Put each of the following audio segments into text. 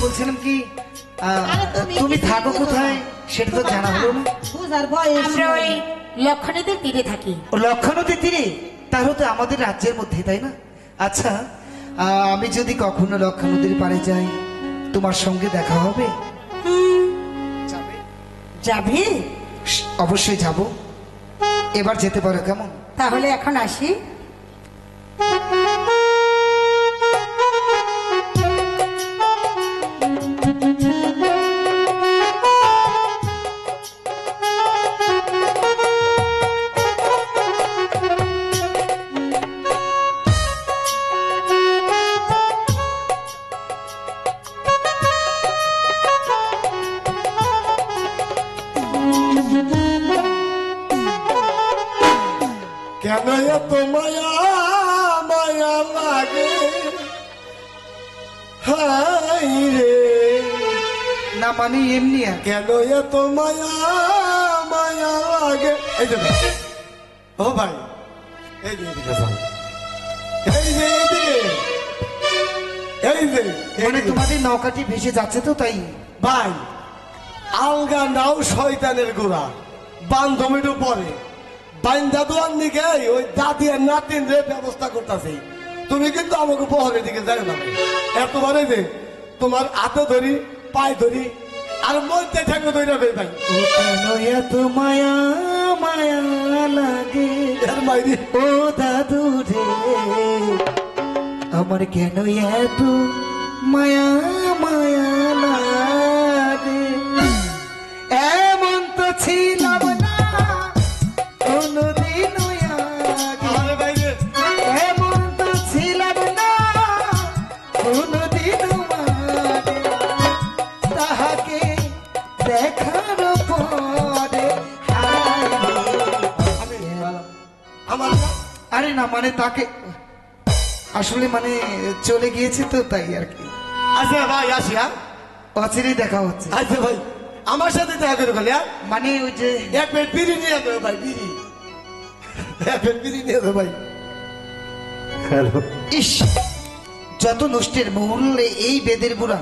বলছিলাম কি তুমি থাকো কোথায় সেটা তো জানা হলো না। আমরা ওই লক্ষণীদের তীরে থাকি। ও লক্ষণীদের তীরে? তাহলে তো আমাদের রাজ্যের মধ্যে, তাই না? আচ্ছা, আমি যদি কখনো লক্ষণীদের পারে যাই তোমার সঙ্গে দেখা হবে? যাবি? অবশ্যই যাব। এবার যেতে পারো কেমন? তাহলে এখন আসি। কেন এত মায়া মায়া লাগে হাই রে, না মানে এমনি কেন এত মায়া মায়া লাগে। এই যে ভাই, ও ভাই, এই যে এদিকে ভাই, এই যে এদিকে, এই যে মানে তোমাদের নৌকাটি ভেসে যাচ্ছে তো তাই? ভাই, আলগা নাও শয়তানের গোড়া, বান্ধবীর উপরে বাইন্দা দোয়ার দিকে ওই দাদি আর নাতিন রে ব্যবস্থা করতেছে। তুমি কিন্তু আমাকে বহরের দিকে যাই না এতবারে যে তোমার হাতে ধরি পায়ে ধরি আর মধ্যে ঠেকে ধরি না ভাই। ও কেন এত মায়া মায়া লাগে মাইরি ও দাদু রে, আমার কেন এত মায়া মায়া লাগে। এমন তো ছিলাম না কোনদিনও আগে, এমন তো ছিলাম না কোনদিনও আগে, তাহাকে দেখার পরে আমার আরে না মানে তাকে আসলে মানে চলে গিয়েছে তো তাই আর কি। আচ্ছা ভাই আসি, হ্যাঁ অচিরেই দেখা হচ্ছে। আচ্ছা ভাই আমার সাথে দেখা করে গেলে মানে ওই যে এক প্লেট বিড়ি নিয়ে যাবে ভাই, বিড়ি এক প্লেট বিড়ি নিয়ে যাবে ভাই। ইস, যত নষ্টের মূল্যে এই বেদের বুড়া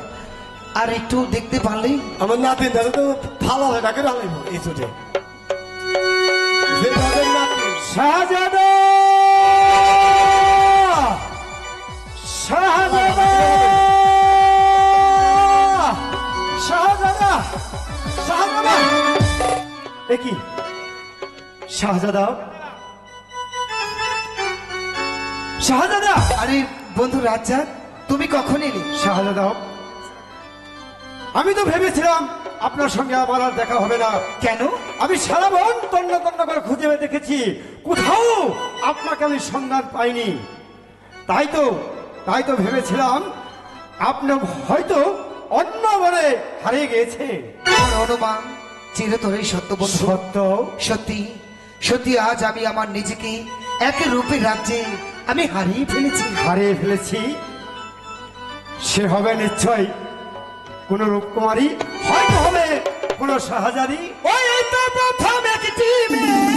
আর একটু দেখতে পারলেই আমার নাতিন দাদা তো ভালো হয় ডাকে রাখবো এই চোটে যে তাদের নাতিন শাহজাদা শাহজাদা শাহজাদা শাহজাদা একই শাহজাদা, শাহজাদা, আরে বন্ধু রাজ্জাক, তুমি কখন এলে? শাহজাদা, আমি তো ভেবেছিলাম আপনার সঙ্গে আমার আর দেখা হবে না। কেন? আমি সারা বন তন্ন তন্ন করে খুঁজে দেখেছি, কোথাও আপনাকে আমি সন্ধান পাইনি। তাই তো ভেবেছিলাম আপনি হয়তো অন্য বনে হারিয়ে গিয়েছে। আমার অনুমান চিরতরেই সত্য বন্ধু। সত্য, সত্যি সত্যি আজ আমি আমার নিজেকে এক রূপের রাজ্যে আমি হারিয়ে ফেলেছি। সে হবে নিশ্চয় কোন রূপকুমারী, হয়তো হবে কোন শাহজাদি। ওই তো প্রথম একটি মেয়ে,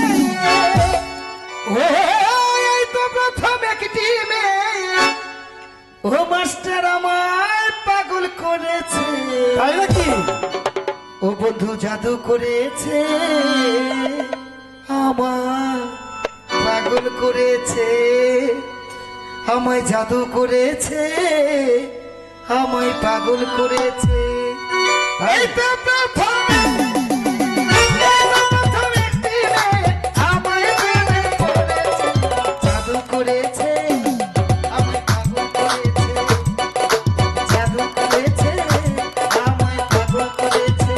ওই তো প্রথম একটি মেয়ে, ও মাস্টার আমায় পাগল করেছে। তাই নাকি? ও বন্ধু জাদু করেছে, আমায় পাগল করেছে, আমায় জাদু করেছে, আমায় পাগল করেছে। এই তো প্রথম একটি মেয়ে আমায় প্রেমে পড়েছে, জাদু করেছে, আমায় পাগল করেছে, জাদু করেছে, আমায় পাগল করেছে।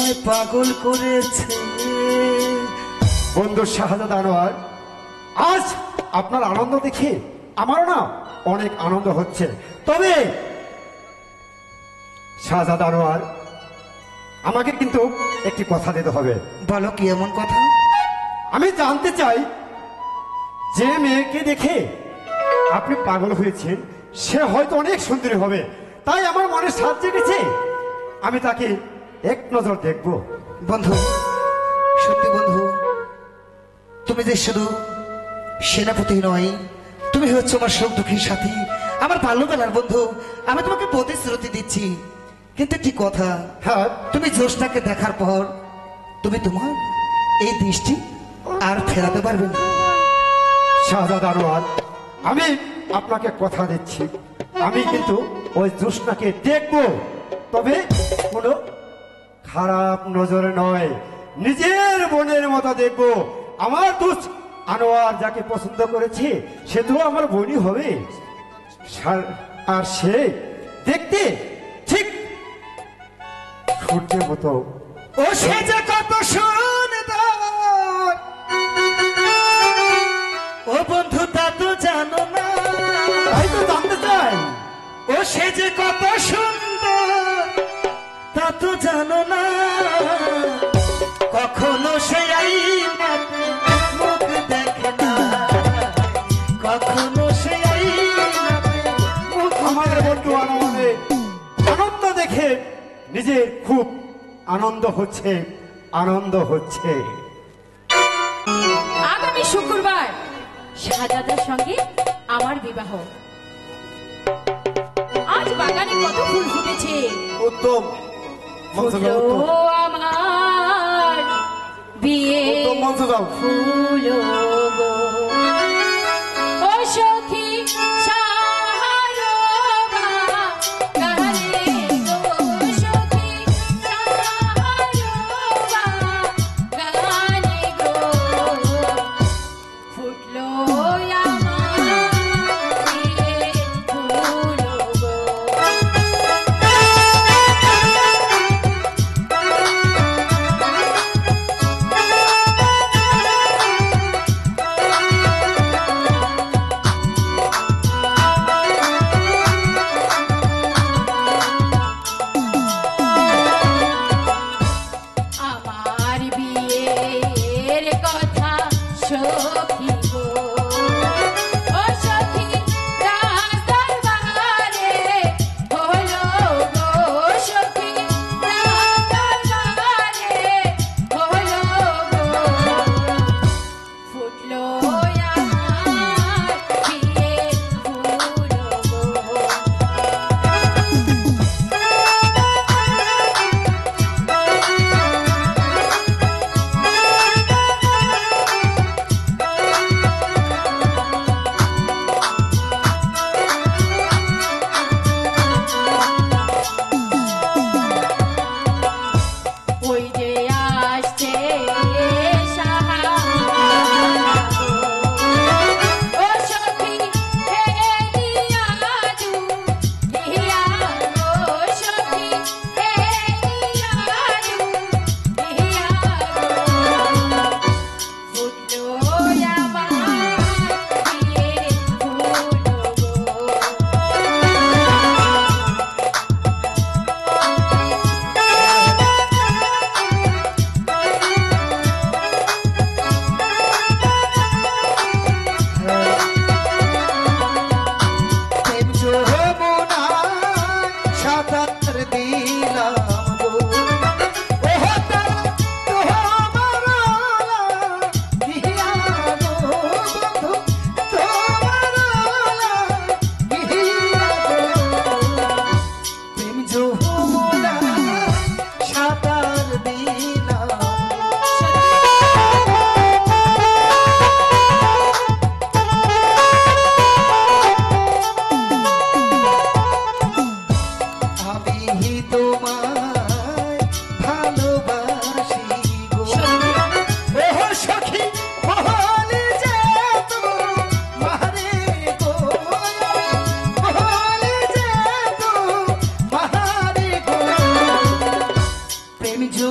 আমায় পাগল করেছে। বন্ধু শাহজাদ আনোয়ার, আজ আপনার আনন্দ দেখে আমারও না অনেক আনন্দ হচ্ছে। তবে শাহজাদ আনোয়ার, আমাকে কিন্তু একটি কথা দিতে হবে। বলো কি এমন কথা? আমি জানতে চাই, যে মেয়েকে দেখে আপনি পাগল হয়েছেন সে হয়তো অনেক সুন্দরী হবে, তাই আমার মনে সাথ জেগেছে আমি তাকে এক নজর দেখব। বন্ধু, সত্যি বন্ধু, তুমি যে শুধু সেনাপতি নয়, তুমি হচ্ছে আমার সুখ দুঃখীর সাথী, আমার বাল্যবেলার বন্ধু। আমি তোমাকে প্রতিশ্রুতি দিচ্ছি, কিন্তু একটি কথা, হ্যাঁ, তুমি জ্যোৎস্নাকে দেখার পর তুমি তোমার এই দৃষ্টি আর ফেরাতে পারবে না। শাহজাদ আনোয়ার, আমি আপনাকে কথা দিচ্ছি, আমি কিন্তু ওই জ্যোৎস্নাকে দেখবো, তবে কোনো খারাপ নজরে নয়, নিজের বোনের মতো দেখবো। আমার দোস্ত আনোয়ার যাকে পছন্দ করেছে সে তো আমার বোনই হবে, আর সে দেখতে ঠিক সূর্যের মতো। ও সে যে কত সুন্দর, ও বন্ধু তা তো জানো না। তাই তো জানতে চাই, ও সে যে কত সুন্দর তা তো জানো না। কখনো সে আইনাতে মুখ দেখে না, কখনো সে আইনাতে মুখ আমাদের বন্ধু আনন্দে আনন্দ দেখে নিজের খুব আনন্দ হচ্ছে, আনন্দ হচ্ছে। আগামী শুক্রবার শাহজাদার সঙ্গে আমার বিবাহ। আজ বাগানে কত ফুল ফুটেছে, উত্তম, মঞ্চে যাও, ফুলো উত্তম। আমার বিয়ে উত্তম, মঞ্চে যাও। ফুলো গো। ও সখী সাহারবা গানে গো, সখী সাহারবা গানে গো। ফুটলো আমার বিয়ে ফুলো গো। আমার বিয়ের কথা সখী গো, ও সখী রাজদরবারে হলো গো, সখী রাজদরবারে হলো গো। ফুটলো আমার বিয়ে ফুলো গো। ওই যে আসছে শাহজাদা গো, ও সখী হেলিয়া দুলিয়া গো, সখী হেলিয়া দুলিয়া গো। ফুটলো আমার বিয়ে ফুলো গো। প্রেম যমুনায় সাঁতার দিলাম গো। ওহ তারা তোমার হিয়া গো, বন্ধু তোমার হিয়া গো। প্রেম যমুনায় সাঁতার দিলাম। আমি তোমায় ভালোবাসি গো। ওহ সখী বলে যে তোমারে গো, বলে যে তোমারে গো। প্রেম যো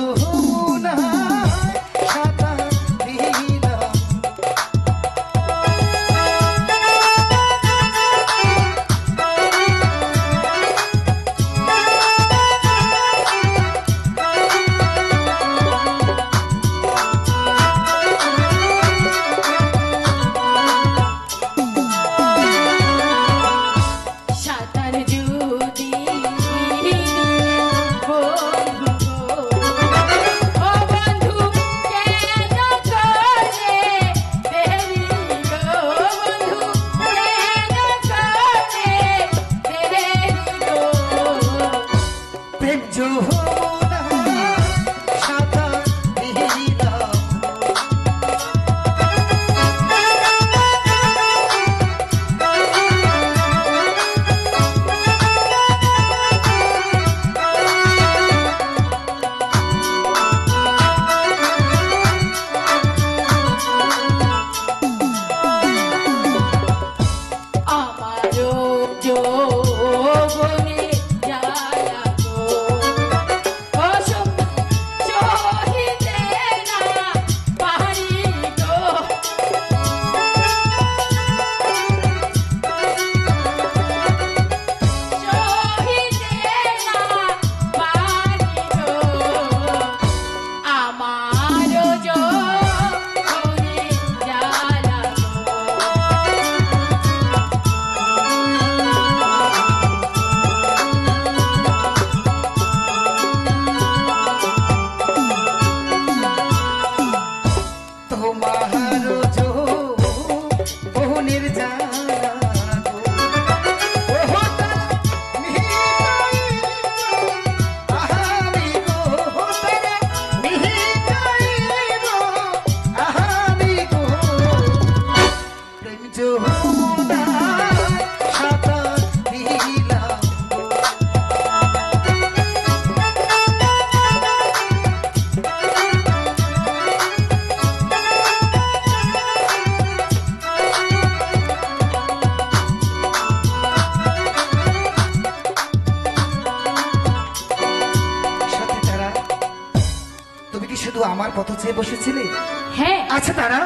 যমুনা সাঁতার দিলাম। আমারও যৌবনে জ্বালা গো, অসম সহিতে না পারি গো। সহিতে না পারি গো, আমারও যৌবনে জ্বালা গো। তোমার যৌবনের জ্বালা গো, ওহো তারা মিহিকাইল আহামি গো, তারা মিহিকাইল আহামি গো, প্রেম যমুনা সাঁতার দিলাম। সত্যি তারা, তুমি কি শুধু আমার পথ চেয়ে বসেছিলে? হ্যাঁ, আচ্ছা তারা,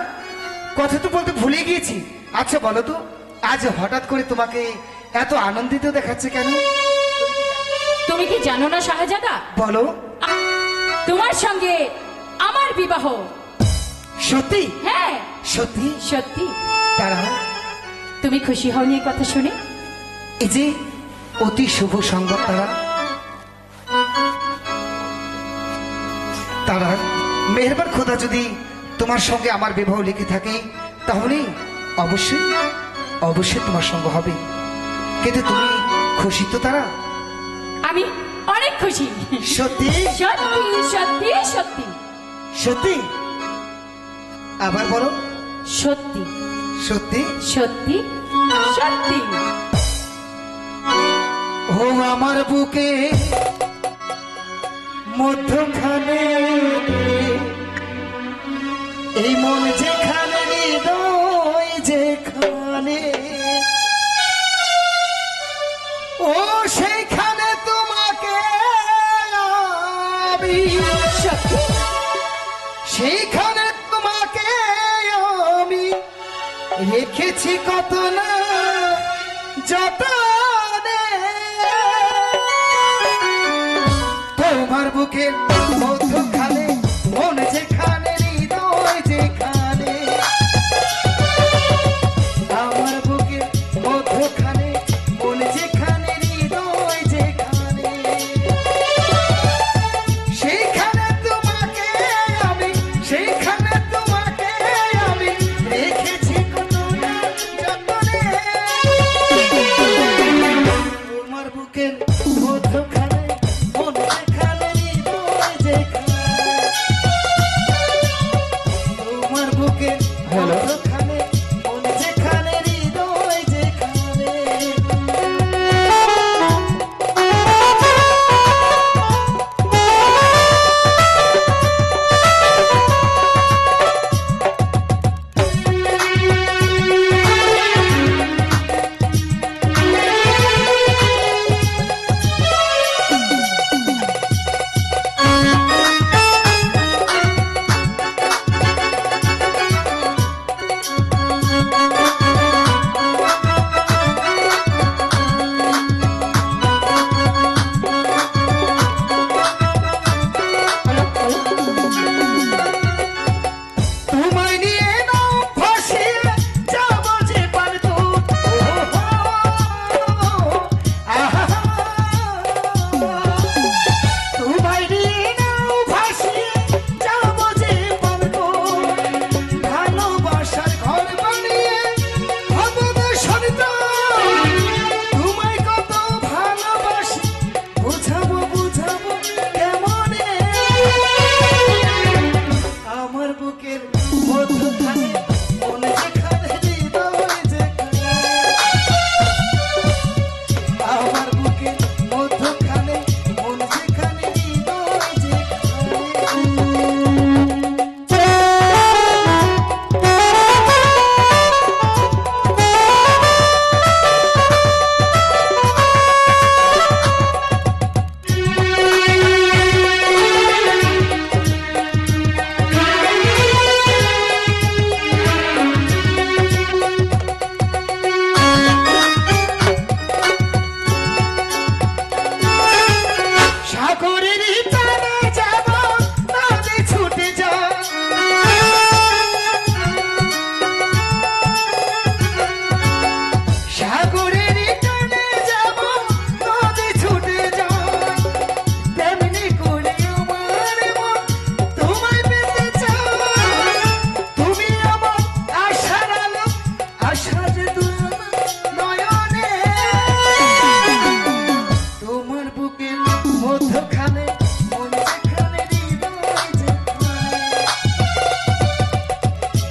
কথা তো বলতে ভুলে গিয়েছি। আচ্ছা বলো তো, আজ হঠাৎ করে তোমাকে এত আনন্দিত দেখাচ্ছে কেন? তুমি কি জানো না শাহজাদা, বলো। তোমার সঙ্গে আমার বিবাহ। সত্যি? হ্যাঁ সত্যি? সত্যি। তারা, তুমি খুশি হওনি এই কথা শুনে? এই যে অতি শুভ সংবাদ তারা। তারা, মেহেরবান খোদা যদি তোমার সঙ্গে আমার বিবাহ লিখে থাকে, তাহলে অবশ্যই অবশ্যই তোমার সঙ্গে হবে। কিন্তু তুমি খুশি তো তারা? আমি অনেক খুশি। সত্যি? সত্যি সত্যি সত্যি সত্যি? আবার বলো। সত্যি সত্যি? সত্যি সত্যি। ও আমার বুকে মধ্যখানে এই মন যেখানে, হৃদয় যেখানে, ও সেইখানে তোমাকে আমি, সত্যি সেইখানে তোমাকে আমি রেখেছি কত না যতনে। তোমার বুকের মধ্যখানে মন যেখানে, হৃদয় যেখানে, আমার বুকের মধ্যখানে মন যেখানে, হৃদয় যেখানে, সেইখানে তোমাকে আমি, সেইখানে তোমাকে আমি রেখেছি কত না যতনে। তোমার বুকের মধ্যখানে মন যেখানে, হৃদয় যেখানে, মধ্যখানে মন যেখানে হৃদয় যেখানে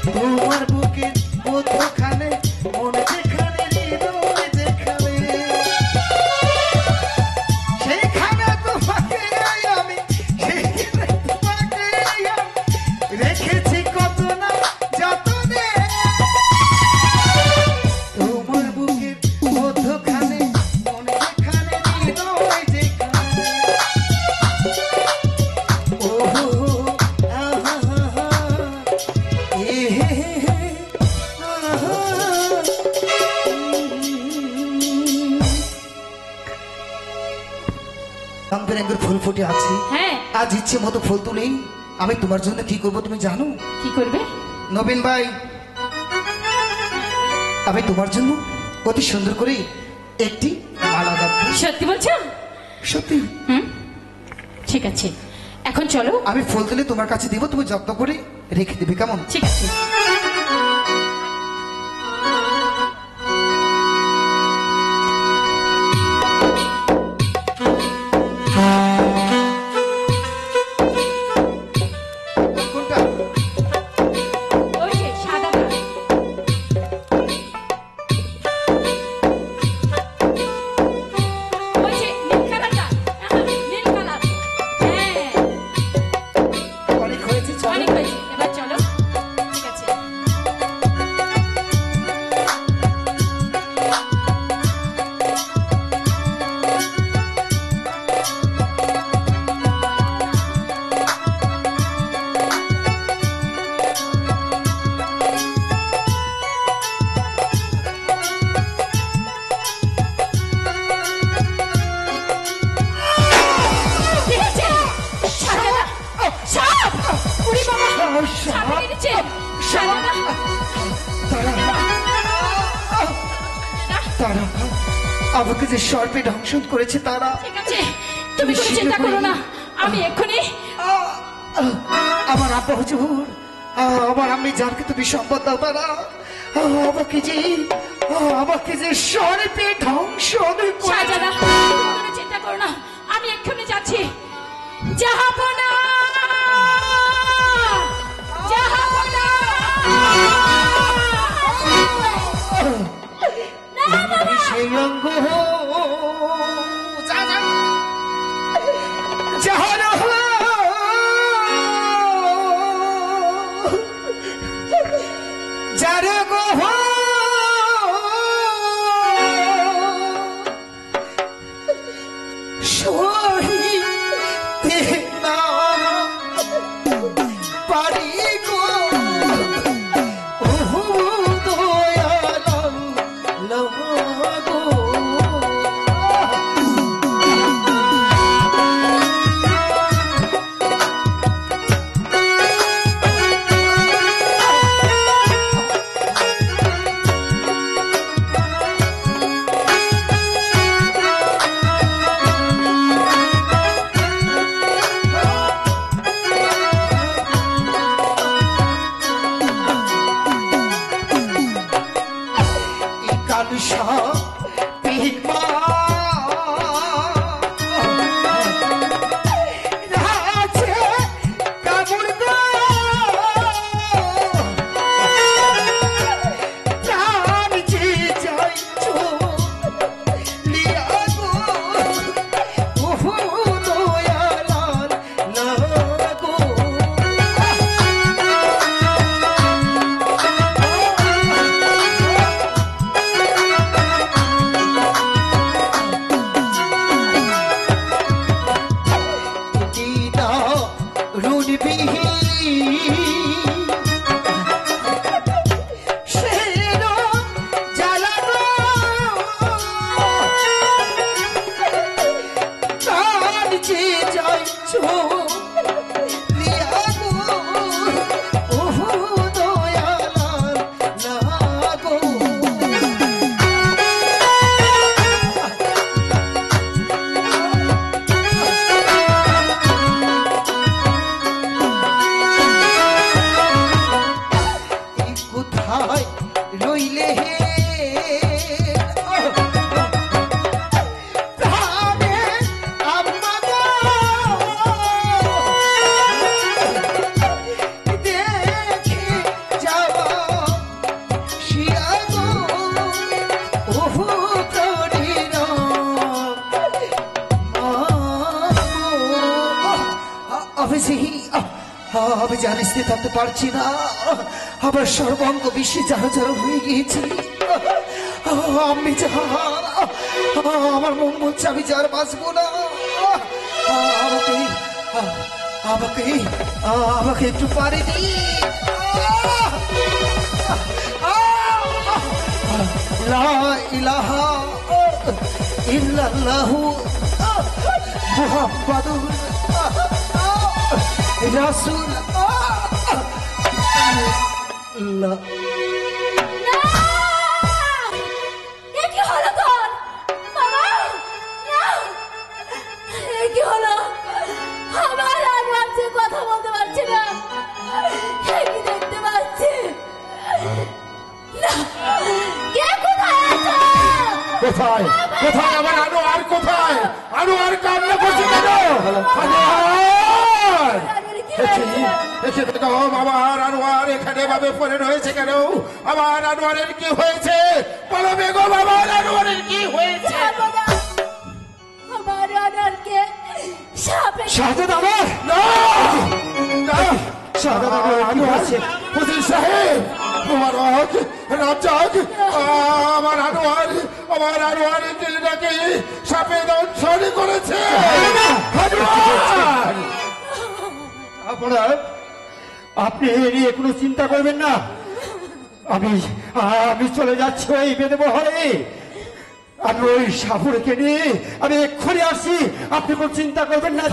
তোমার বুকের মধ্যখানে মন যেখানে হৃদয় যেখানে সেইখানে তোমাকে আমি সেইখানে তোমাকে আমি রেখেছি কত না যতনে তোমার বুকের মধ্যখানে মন যেখানে হৃদয় যেখানে ওহো আহা আহা এ হে হে আহা রং বেরঙের ফুল ফুটে আছে হ্যাঁ আজ ইচ্ছে মতো ফুল তুলেই আমি তোমার জন্য কি করব তুমি জানো কি করবে? নবীন ভাই আমি তোমার জন্য অতি সুন্দর করে একটি মালা গাঁথবো। সত্যি বলছো? সত্যি হুম, ঠিক আছে, এখন চলো। আমি ফুল তুলে তোমার কাছে দিব, তুমি যত্ন করে রেখে দেবে, কেমন? ঠিক আছে। কোনটা? ওই যে সাদাটা। ওই যে নীল কালারটা। নীল কালার। হ্যাঁ, অনেক হয়েছে, চলো। অনেক হয়েছে, এবার চলো। ঠিক আছে। দেখেছে? সাদাটা। সাপ! উড়ি বাবা! সাপ বেরিয়েছে। সাদাটা। তারা আমাকে যে সর্পে ধ্বংসন করেছে তারা ঠিক আছে, তুমি কোনো চিন্তা করো না, আমি এক্ষুনি। আমার আব্বা হুজুর, আমার আমি যারকে তুমি সম্পদ দাও তারা আমাকে যে সর্পে ধ্বংসন শাহজাদা, করেছে। তুমি কোনো চিন্তা করো না, আমি এক্ষুনি যাচ্ছি। জাহাপনা! জাহাপনা! না বাবা! সেই অঙ্গ যা যা যাহার যার গহ সহিতে না পারি গো ওহো দয়াল লগো কালুষা পিমা রাজে কামুড় প্রাণ যে যাইছো লিয়া গো ওহো দয়ালাল লাগো প্রাণে আম্মা গো আমি জানি স্থির থাকতে পারছি না, আমার সর্বাঙ্গ বিশ্বে যারা যারা হয়ে গিয়েছি। আমি আমার মন বলছে আমি যার বাঁচবো না। আমাকে আমাকে আমাকে একটু পারে দি। লা ইলাহা ইল্লাল্লাহু মুহাম্মাদুর রাসূল। এ কি হলো তোর বাবা? না, এ কি হলো? আমার আর বাচ্চা কথা বলতে পারছে না, এ কি দেখতে পাচ্ছি না। কে কোথায় আছো? কোথায় কোথায় আমার আনোয়ার? কোথায় আনোয়ার? কান্না করছে কেন? আমার আনোয়ার এখানে ভাবে পড়ে রয়েছে কেন? আমার আনোয়ারের কি হয়েছে? বলো বেগম, আমার আনোয়ারের কি হয়েছে? আমার আনারকে সাপে শাহজাদা আমার না না, শাহজাদা কি হয়েছে? হুজুর সাহেব, মুবারক, রাজ্জাক, আমার আনোয়ার কি নাকি সাপে দংশন করেছে। আনোয়ার! আপনার আপনি এ নিয়ে কোনো চিন্তা করবেন না। আমি আমি চলে যাচ্ছি ওই বেদবহরে। আমি ওই সাপুরকে নিয়ে আমি এক্ষুনি আসছি, আপনি কোনো চিন্তা করবেন না।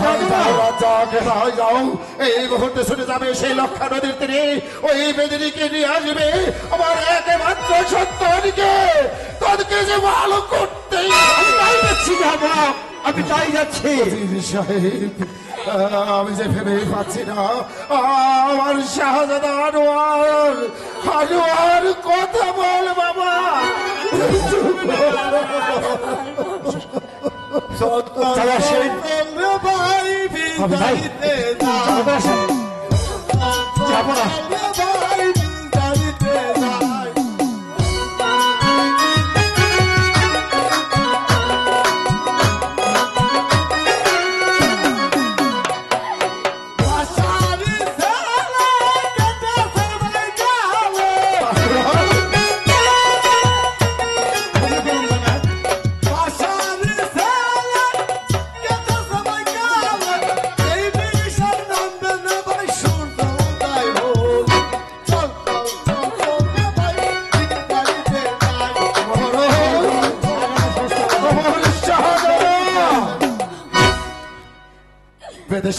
যাও, এই মুহূর্তে শুনে যাবে সেই লক্ষা নদীর তীরে ওই বেদিনীকে নিয়ে আসবে আমার একমাত্র সন্তানকে। তোদেরকে যে ভালো করতে আমি তাই যাচ্ছি বাবা, আমি তাই যাচ্ছি। সাহেব, আমি যে ভেবেই পাচ্ছি না আমার শাহজাদা আনোয়ার কথা বল বাবা। যাবো না।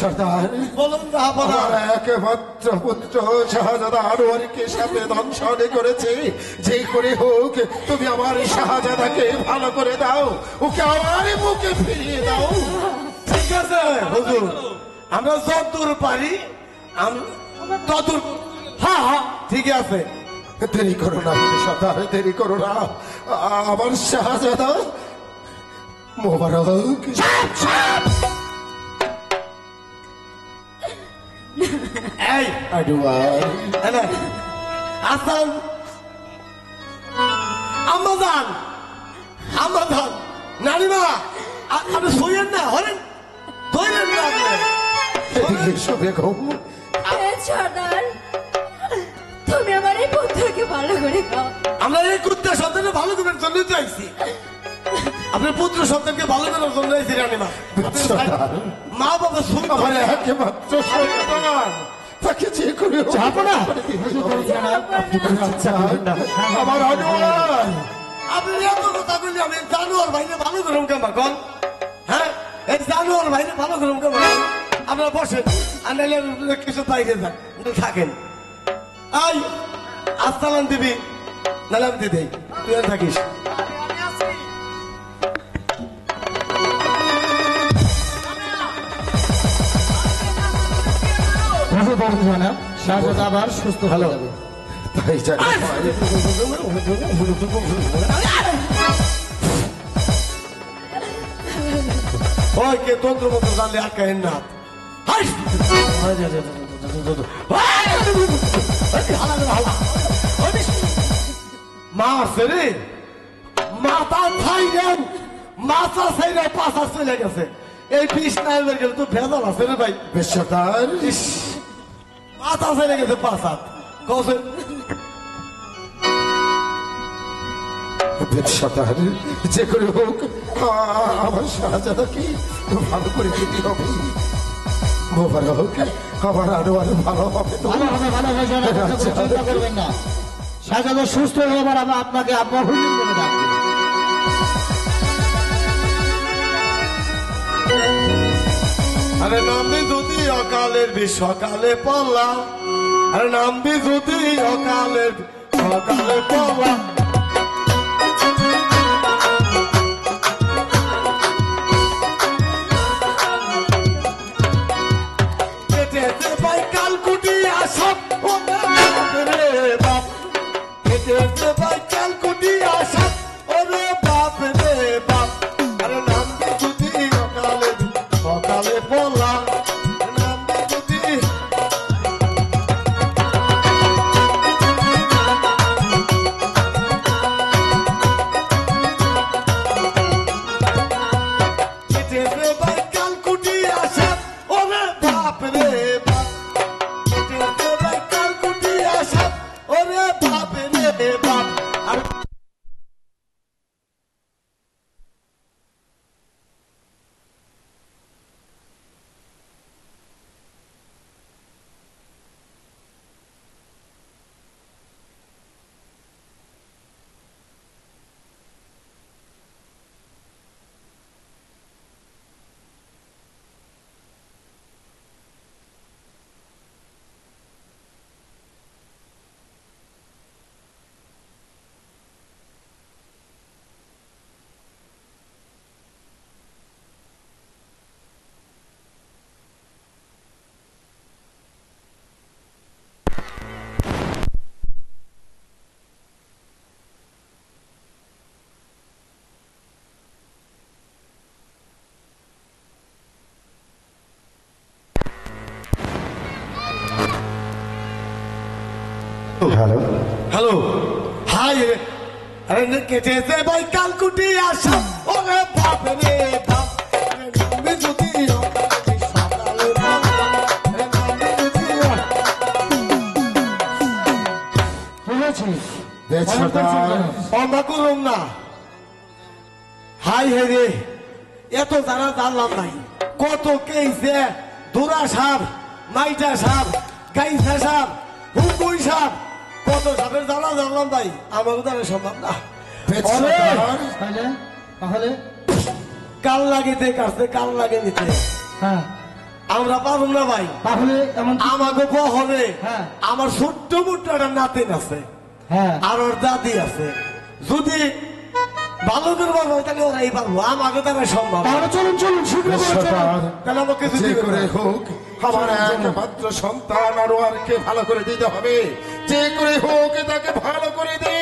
সর্দার, বলুন না আমার একমাত্র পুত্র শাহজাদা আনোয়ারকে সাথে দংশন করেছে। যে করে হোক তুমি আমার শাহজাদাকে ভালো করে দাও, ওকে আমার মুখে ফিরিয়ে দাও। ঠিক আছে হুজুর, আমরা যতদূর পারি ততদূর। হ্যাঁ হ্যাঁ ঠিক আছে। দেরি করো না সর্দার, দেরি করো না। আমার শাহজাদা মোবারক। এই আনোয়ার, আসান আমাদান নানিমা, আপনি শোয়েন না, হলেন ধরেন না আপনি। এদিকে এসো বেগম। সর্দার, তুমি আমার এই পুত্রকে ভালো করে খাও। আমরা এই কুত্তা সন্তানকে ভালো করার জন্য চাইছি, আপনার পুত্র সন্তানকে ভালো করার জন্য চাইছি রানিমা। মা বাবা শুনতে আমার একমাত্র সন্তান, তাকে যে করে হোক যাবো না। আমার আনোয়ার। আপনি এত কথা বললে আমি জানোয়ার ভাইরে ভালো করুন কেমন কন? হ্যাঁ, এই জানোয়ার ভাইরে ভালো করুন কেমন? আপনারা বসেন, আর নাহলে কিছু বাইরে যান, থাকেন। আই আসসালাম দিবি, নাহলে আমি দিদি, তুই আর থাকিস। শাহজাদা আবার সুস্থ হয়ে যাবে। তাই জানি ওই কে তন্ত্র মন্ত্র জানলে আটকায়েন না। মা আছে রে, মাথা খাই দেন, মাথা সাইডে পাশা চলে গেছে। এই বিষ নাইবার গেলে তো ভেজাল আছে রে ভাই। বেশ সর্দার, ইস, মাথা ফেলে গেছে 5 হাত কসে। বেশ সর্দার, যে করে হোক আমার শাহজাদাকে ভালো করে দিতে হবে। মোবারক, আমার আনোয়ার ভালো হবে তো। ভালো হবে, ভালো হবে, কোনো চিন্তা করবেন না। শাহজাদা সুস্থ হয়ে এবার আমরা আপনাকে আপনার হুজুর বলে ডাকবো। আরে নামবি যদি অকালের বিষ সকালে পড়লাম, আরে নামবি যদি অকালের সকালে পড়লাম। কেটেছে ভাই কালকুটি আসব ও বাপ রে বাপ, কেটেছে ভাই কালকুটি আসব ওরে বাপ রে বাপ। আরে নামবি যদি অকালে সকালে পড়লাম, নামবি যদি কেটেছে ভাই কালকুটি আসব ওরে বাপ রে বাপ, কেটেছে ভাই কালকুটি আসব ওরে বাপ রে বাপ। আর হ্যালো, হ্যালো, হাই রে, আরে কেটেছে ভাই কালকুটি আসব ওরে বাপ রে বাপ। আরে নামবি যদি অকালে সকালে পড়লাম, আরে নামবি যদি বুঝেছিস? বেশ সর্দার, অন্ধা করুন না। হাই হে রে, এত জানা জানলাম নাই। কত কেইছে দুরা সাপ, মাইটা সাপ, গাইছা সাপ, হুকুই সাপ, কত সাপের জানা জানলাম ভাই। আমাকে দ্বারা সম্ভব না। বেশ সর্দার, তাহলে তাহলে কাল লাগিতে কাছে কাল লাগে নিতে হ্যাঁ, আমরা পারুম না ভাই। তাহলে এমন আমাকে বহরে হ্যাঁ। আমার ছোট্ট মোট্ট একটা নাতিন আছে, হ্যাঁ, আর ওর দাদি আছে। যদি ভালো করে পারবো তাহলে ওরাই পারবো, আমাকে দ্বারা সম্ভব না। তাহলে চলুন চলুন শীঘ্র বেশ করে চলুন। সর্দার, তাহলে আমাকে কিছু যে দিবেন করে না। হোক আমার একমাত্র সন্তান আনোয়ারকে ভালো করে দিতে হবে। যে করে হোক তাকে ভালো করে দে।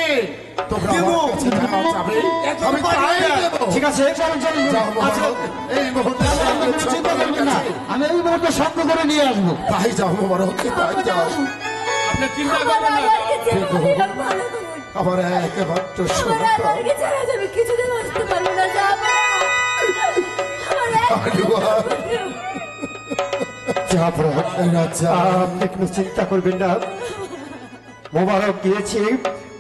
তোমরা দেবো। আমার কাছে যা চাবে এত আমি পারি তাই না। দেবো। ঠিক আছে, চলুন চলুন যাও আচ্ছা, মোবারক, এই মুহূর্তে আপনারা কোনো চিন্তা করবেন না, আমি এই মুহূর্তে সঙ্গ করে নিয়ে আসবো। তাই যাও মোবারক, তাই যাও। আমার আনোয়ারকে ছেড়ে দিলাম, ভালো করুন। আমার একমাত্র আমার সন্তান আনোয়ারকে ছাড়া যাবে কিছুদিন আসতে পারবো না, যাব না। আমার আনোয়ার। জাফর, রাজা, আপনি কোনো চিন্তা করবেন না। মোবারক গিয়েছে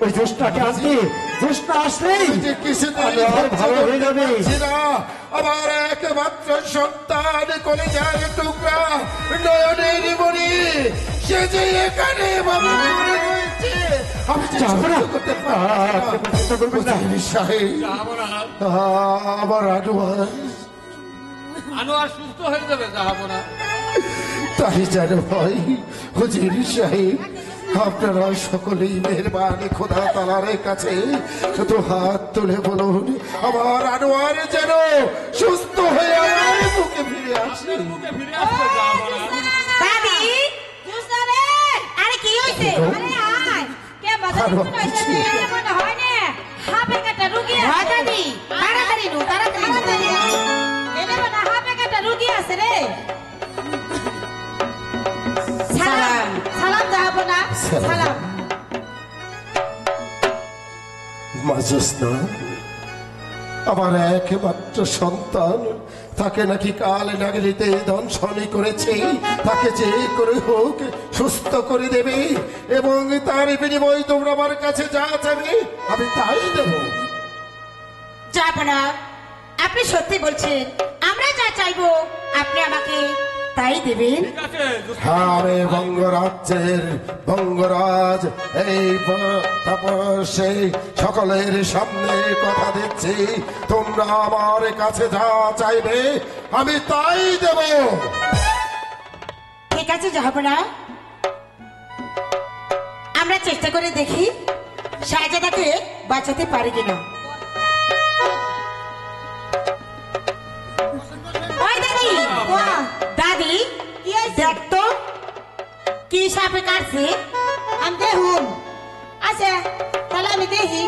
ওই জোসনাকে আনতে, জোসনা আসলেই যে কিছুতেই আনোয়ার ভালো হয়ে যাবে। পারছি না। আমার একমাত্র সন্তান কলেজার টুকরা নয়নের মণি, সে যে এখানে বাবা মরে রয়েছে। আমি যে যাবো না। সহ্য করতে পারছি না। আপনি কোনো চিন্তা করবেন না। হুজুর সাহেব, আমার আনোয়ার আনোয়ার সুস্থ হয়ে যাবে, যাবো না। তাই যেন হয়। হুজুর সাহেব, আপনারা সকলেই মেহরবানি খোদা তাআলার কাছে তো হাত তুলে বলুন আমার আনোয়ার যেন সুস্থ হয়ে আমার বুকে ফিরে আসে। মুখে ফিরে আসবে, যাবো না। দাদি জুসনা রে, আরে কি হইছে? আরে আয় কে বাজারে আরো কিছু হইছে কিছু। রে? মনে হয় না হাফে কাটা রুগী আছে। হয় দাদি তাড়াতাড়ি নু তাড়াতাড়ি এনে মনে হাফে কাটা রুগী আছে রে। সালাম সালাম যাবো না, সালাম। মাজুস না, আমার একমাত্র সন্তান তাকে নাকি কাল নাগরিতে দংশনই করেছে, তাকে যে করে হোক সুস্থ করে দেবে এবং তার বিনিময়ে তোমরা আমার কাছে যা চাবে আমি তাই দেব। যাব না, আপনি সত্যি বলছেন? আমরা যা চাইবো আপনি আমাকে তাই দেবেন? ঠিক আছে হ্যাঁ, আমি বঙ্গরাজ্যের বঙ্গরাজ, এই তাপসে সকলের সামনে কথা দিচ্ছি, তোমরা আমার কাছে যা চাইবে আমি তাই দেব। ঠিক আছে, যাব না। আমরা চেষ্টা করে দেখি শাহজাদাকে বাঁচাতে পারি কিনা। ওই দাদি, দাদি দেখ তো কি সাপে কাটছে। আমি দেখুন। আচ্ছা তাহলে আমি দেখি।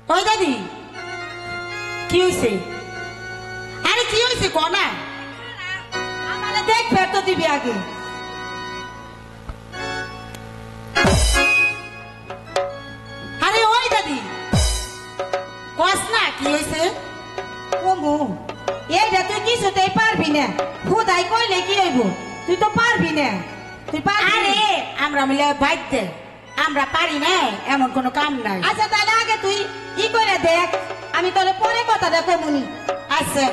ওই দাদি কি হয়েছে? আরে কি হয়েছে কনা? আমার দেখবে তো দিবি আগে। আরে ওই দাদি কস না কি হয়েছে? ওমু এইটা তুই কিছুতেই পারবি না। খুদাই কইলে কি হইব? তুই তো পারবি না। তুই পারবি? আরে আমরা মিলে বাইক দে, আমরা পারি না এমন কোনো কাম নাই। আচ্ছা তাহলে আগে তুই ই করে দেখ, আমি তোরে পরে কথা দেখো মুনি। আচ্ছা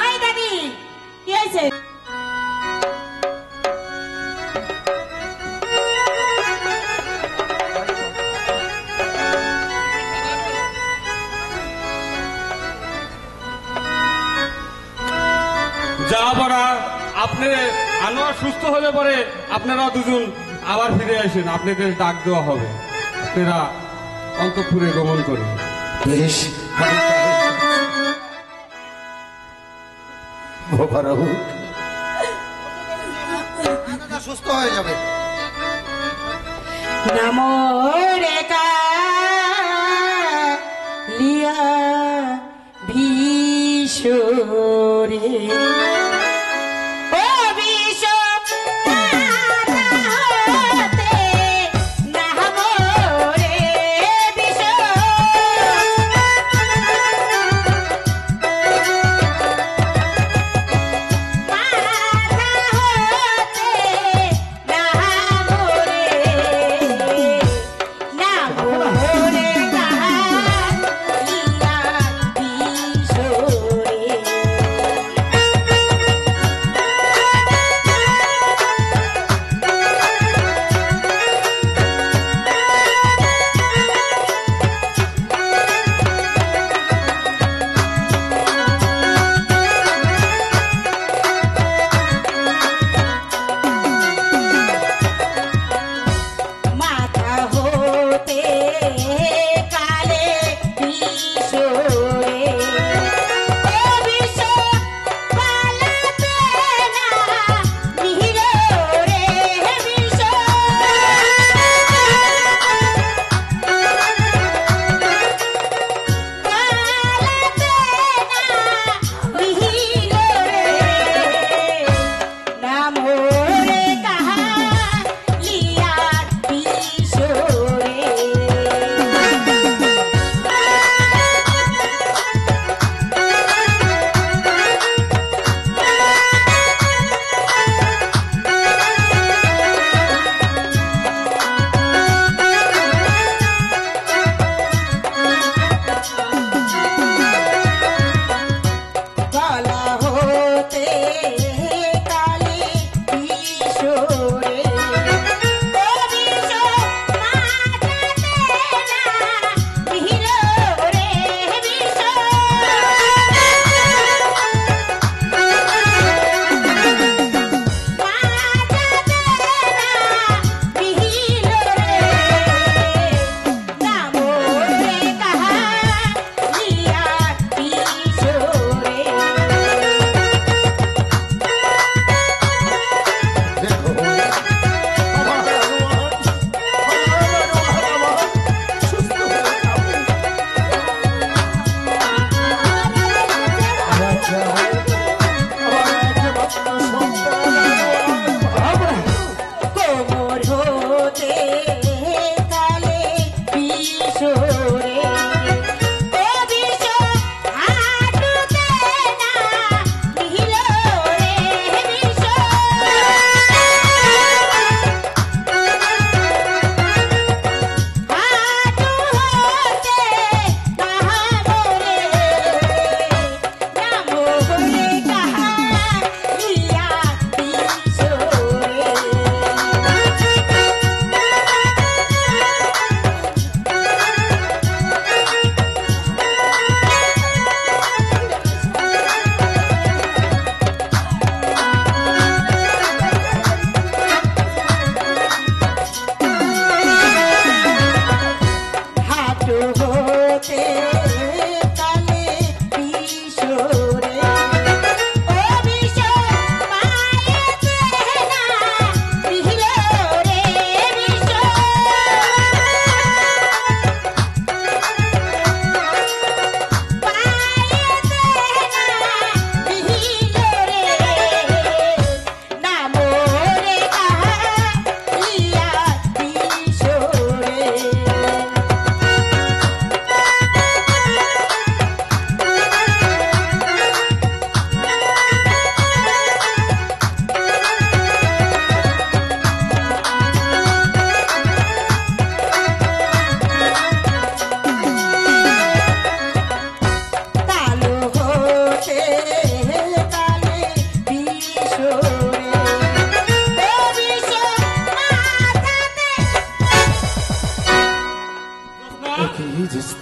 ওই দাদি কি হয়েছে? যাবো না। আপনি আনোয়ার সুস্থ হলে পরে আপনারা দুজন আবার ফিরে আসেন, আপনাদের ডাক দেওয়া হবে, আপনারা অন্তঃপুরে গমন করুন। বেশ, আমি তাই- মোবারক। সুস্থ হয়ে যাবে। নমো